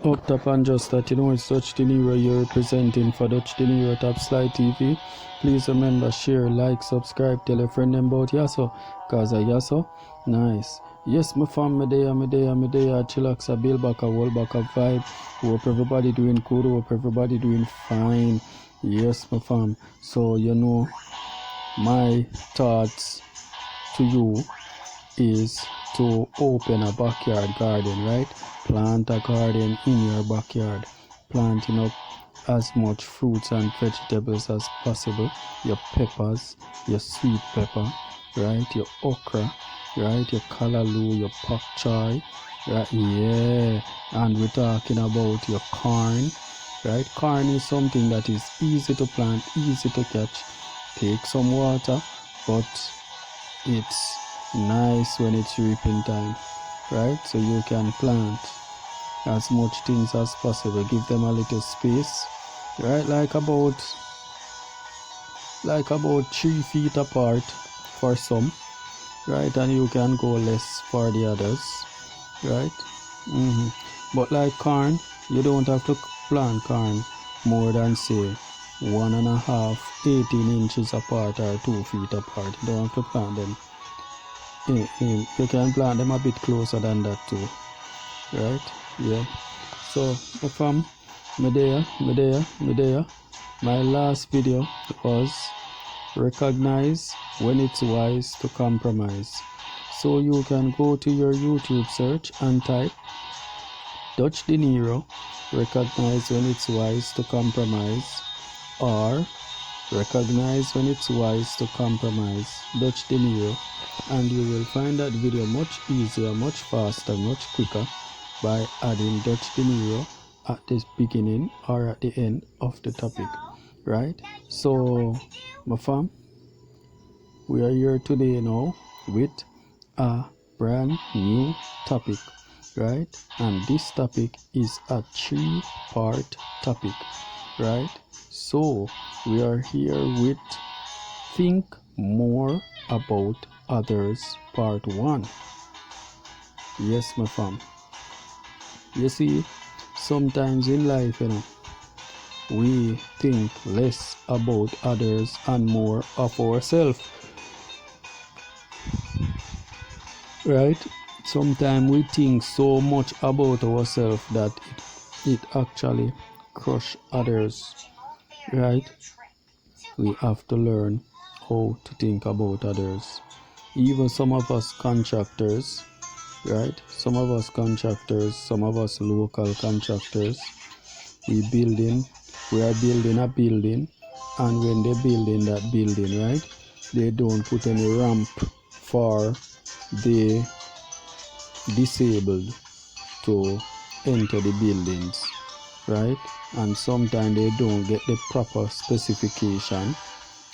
Up top and just that you know it's DUTCHdinero you're representing for DUTCHdinero Top Slide TV. Please remember, share, like, subscribe, tell a friend about Yaso, cause Yaso nice. Yes, my fam, me there, chillax, a build back, a wall back, a vibe. Hope everybody doing good, hope everybody doing fine. Yes, my fam. So you know my thoughts to you is to open a backyard garden, right? Plant a garden in your backyard, planting up as much fruits and vegetables as possible. Your peppers, your sweet pepper, right? Your okra, right? Your callaloo, your pak choi, right? Yeah. And we're talking about your corn, right? Corn is something that is easy to plant, easy to catch, take some water, but it's nice when it's reaping time, right? So you can plant as much things as possible, give them a little space, right? Like about 3 feet apart for some, right? And you can go less for the others, right? But like corn, you don't have to plant corn more than say 1.5 18 inches apart or 2 feet apart. You don't have to plant them. You can plant them a bit closer than that too, right? Yeah. So fam, me there. My last video was recognize when it's wise to compromise. So you can go to your YouTube search and type DUTCHdinero, recognize when it's wise to compromise, or recognize when it's wise to compromise DUTCHdinero, and you will find that video much easier, much faster, much quicker by adding DUTCHdinero at the beginning or at the end of the topic, right? So my fam, we are here today now with a brand new topic, right? And this topic is a 3-part topic, right? So we are here with think more about others part 1. Yes, my fam. You see, sometimes in life, we think less about others and more of ourselves, right? Sometimes we think so much about ourselves that it actually crush others, right? We have to learn how to think about others. Even some of us contractors, right? Some of us local contractors, we are building a building, and when they're building that building, right, they don't put any ramp for the disabled to enter the buildings, right? And sometimes they don't get the proper specification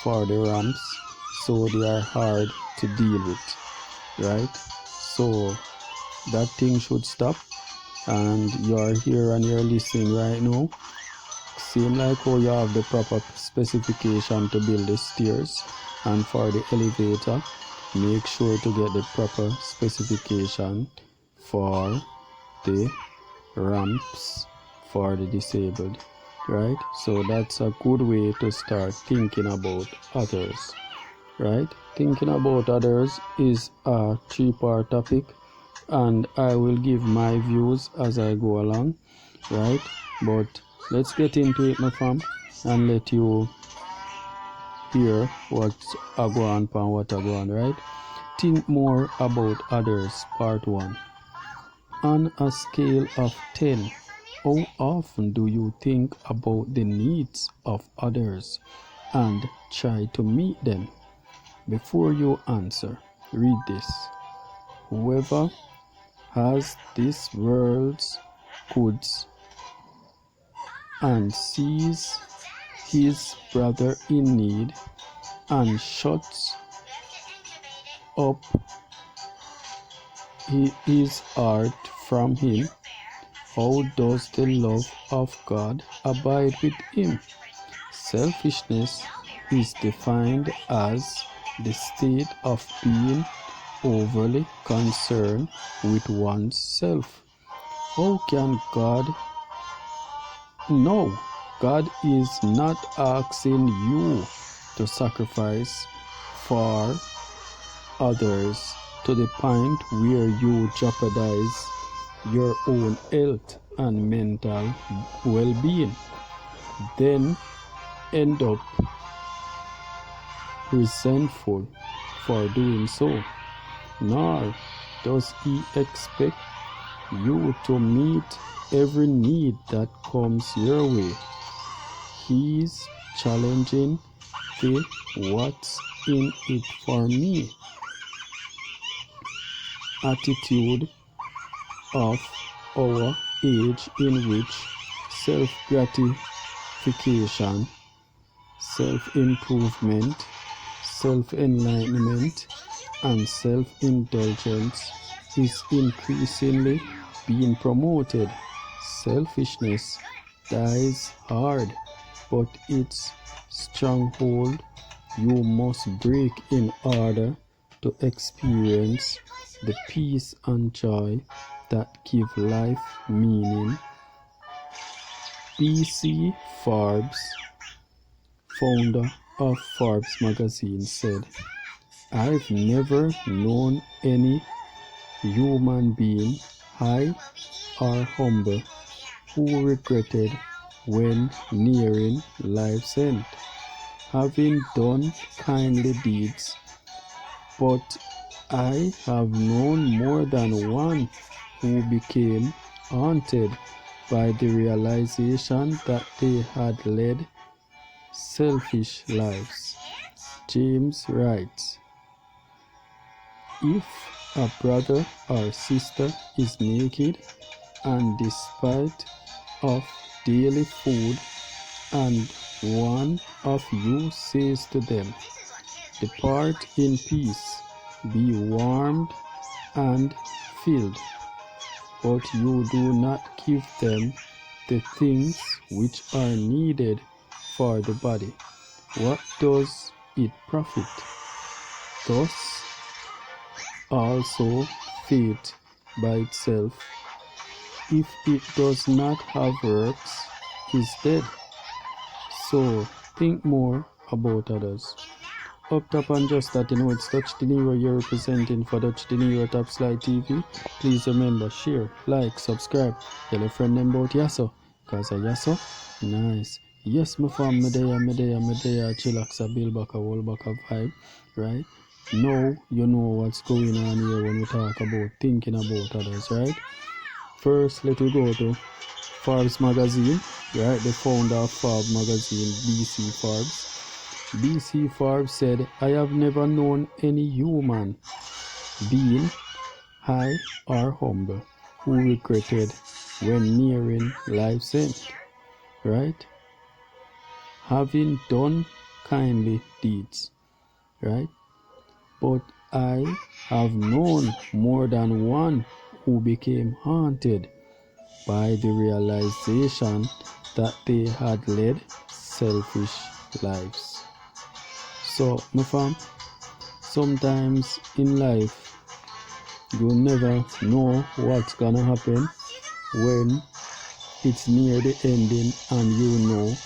for the ramps, so they are hard to deal with, right? So that thing should stop. And you're here and you're listening right now, seem like how you have the proper specification to build the stairs, and for the elevator, make sure to get the proper specification for the ramps for the disabled, right? So that's a good way to start thinking about others, right? Thinking about others is a 3-part topic, and I will give my views as I go along, right? But let's get into it, my fam, and let you hear what's a go on and what a go on, right? Think more about others, part 1. On a scale of 10, how often do you think about the needs of others and try to meet them? Before you answer, read this. Whoever has this world's goods and sees his brother in need and shuts up his heart from him, how does the love of God abide with him? Selfishness is defined as the state of being overly concerned with oneself. How can God No, God is not asking you to sacrifice for others to the point where you jeopardize your own health and mental well-being, then end up resentful for doing so. Nor does he expect you to meet every need that comes your way. He's challenging the what's in it for me attitude of our age, in which self-gratification, self-improvement, self-enlightenment, and self-indulgence is increasingly being promoted. Selfishness dies hard, but its stronghold you must break in order to experience the peace and joy that give life meaning. B.C. Forbes, founder of Forbes magazine, said, "I've never known any human being, high or humble, who regretted when nearing life's end, having done kindly deeds, but I have known more than one who became haunted by the realization that they had led selfish lives." James writes, "If a brother or sister is naked and despite of daily food, and one of you says to them, 'Depart in peace, be warmed and filled,' but you do not give them the things which are needed for the body, what does it profit? Thus also faith by itself, if it does not have works, is dead. So think more about others." Up top and just that, it's DUTCHdinero you're representing for DUTCHdinero Top Slide TV. Please remember, share, like, subscribe, tell a friend about Yasso, cause a Yasso, nice. Yes, my fam, me there, chillax, a build back, a whole back of vibe, right? Now you know what's going on here when we talk about thinking about others, right? First, let me go to Forbes magazine, right? The founder of Forbes magazine, B.C. Forbes. B.C. Forbes said, "I have never known any human being, high or humble, who regretted when nearing life's end, right? Having done kindly deeds, right? But I have known more than one who became haunted by the realization that they had led selfish lives." So, my fam, sometimes in life, you never know what's gonna happen when it's near the ending and you know,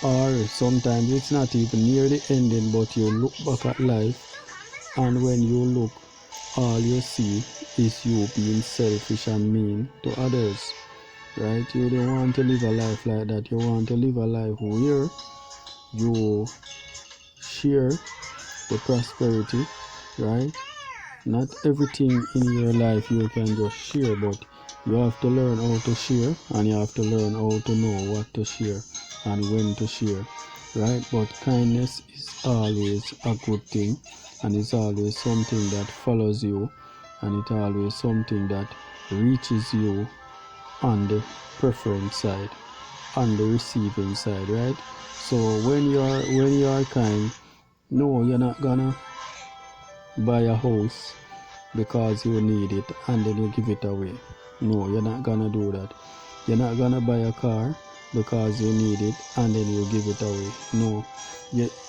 or sometimes it's not even near the ending, but you look back at life, and when you look, all you see is you being selfish and mean to others, right? You don't want to live a life like that. You want to live a life where you share the prosperity, right? Not everything in your life you can just share, but you have to learn how to share, and you have to learn how to know what to share and when to share, right? But kindness is always a good thing, and it's always something that follows you, and it's always something that reaches you on the preference side, on the receiving side, right? So when you are kind, no, you're not gonna buy a house because you need it and then you give it away. No, you're not gonna do that. You're not gonna buy a car because you need it and then you give it away. No,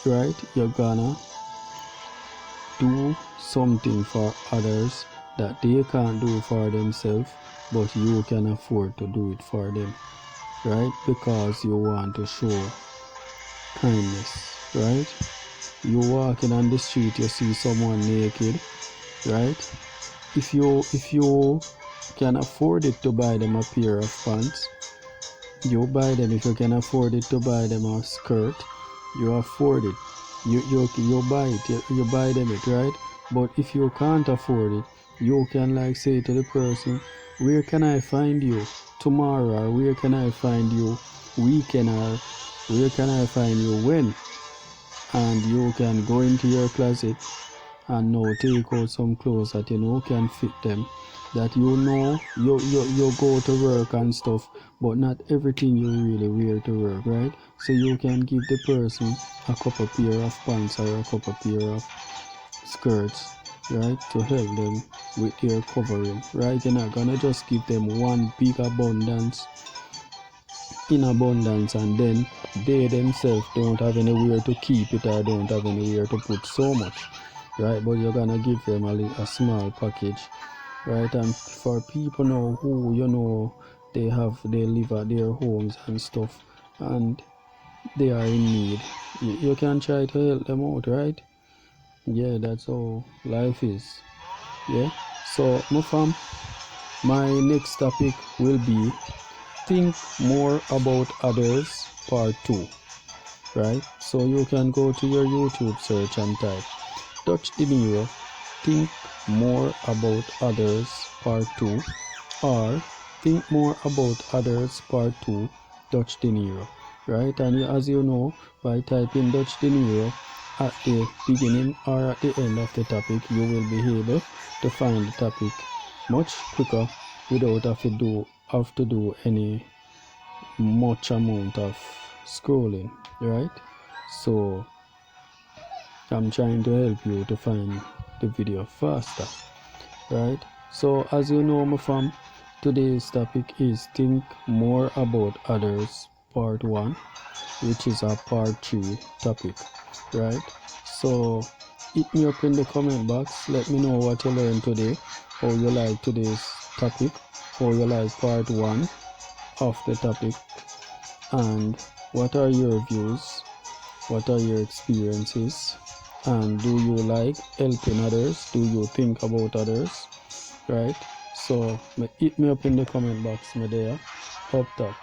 right? You're gonna do something for others that they can't do for themselves, but you can afford to do it for them. right? Because you want to show kindness, right? You walking on the street, you see someone naked, right? If you can afford it to buy them a pair of pants, you buy them. If you can afford it to buy them a skirt, you afford it. You buy it. You buy them it, right? But if you can't afford it, you can like say to the person, where can I find you tomorrow, or where can I find you weekend, or where can I find you when? And you can go into your closet and now take out some clothes that you know can fit them, that you know you go to work and stuff, but not everything you really wear to work, right? So you can give the person a couple pair of pants or a couple pair of skirts, right, to help them with their covering, right? You're not gonna just give them one big abundance in abundance and then they themselves don't have anywhere to keep it or don't have anywhere to put so much, right? But you're gonna give them a small package, right? And for people now who they live at their homes and stuff, and they are in need, you can try to help them out, right? Yeah, that's how life is. Yeah. So my fam, my next topic will be think more about others part 2, right? So you can go to your YouTube search and type DUTCHdinero think more about others part 2, or think more about others part 2 DUTCHdinero, right? And as you know, by typing DUTCHdinero at the beginning or at the end of the topic, you will be able to find the topic much quicker without have to do any much amount of scrolling, right? So I'm trying to help you to find the video faster, right? So as you know, my fam, today's topic is think more about others part 1, which is a part 3 topic, right? So hit me up in the comment box, let me know what you learned today, how you like today's topic, how you like part 1 of the topic, and what are your views, what are your experiences, and do you like helping others, do you think about others, right? So hit me up in the comment box, my dear. Up top.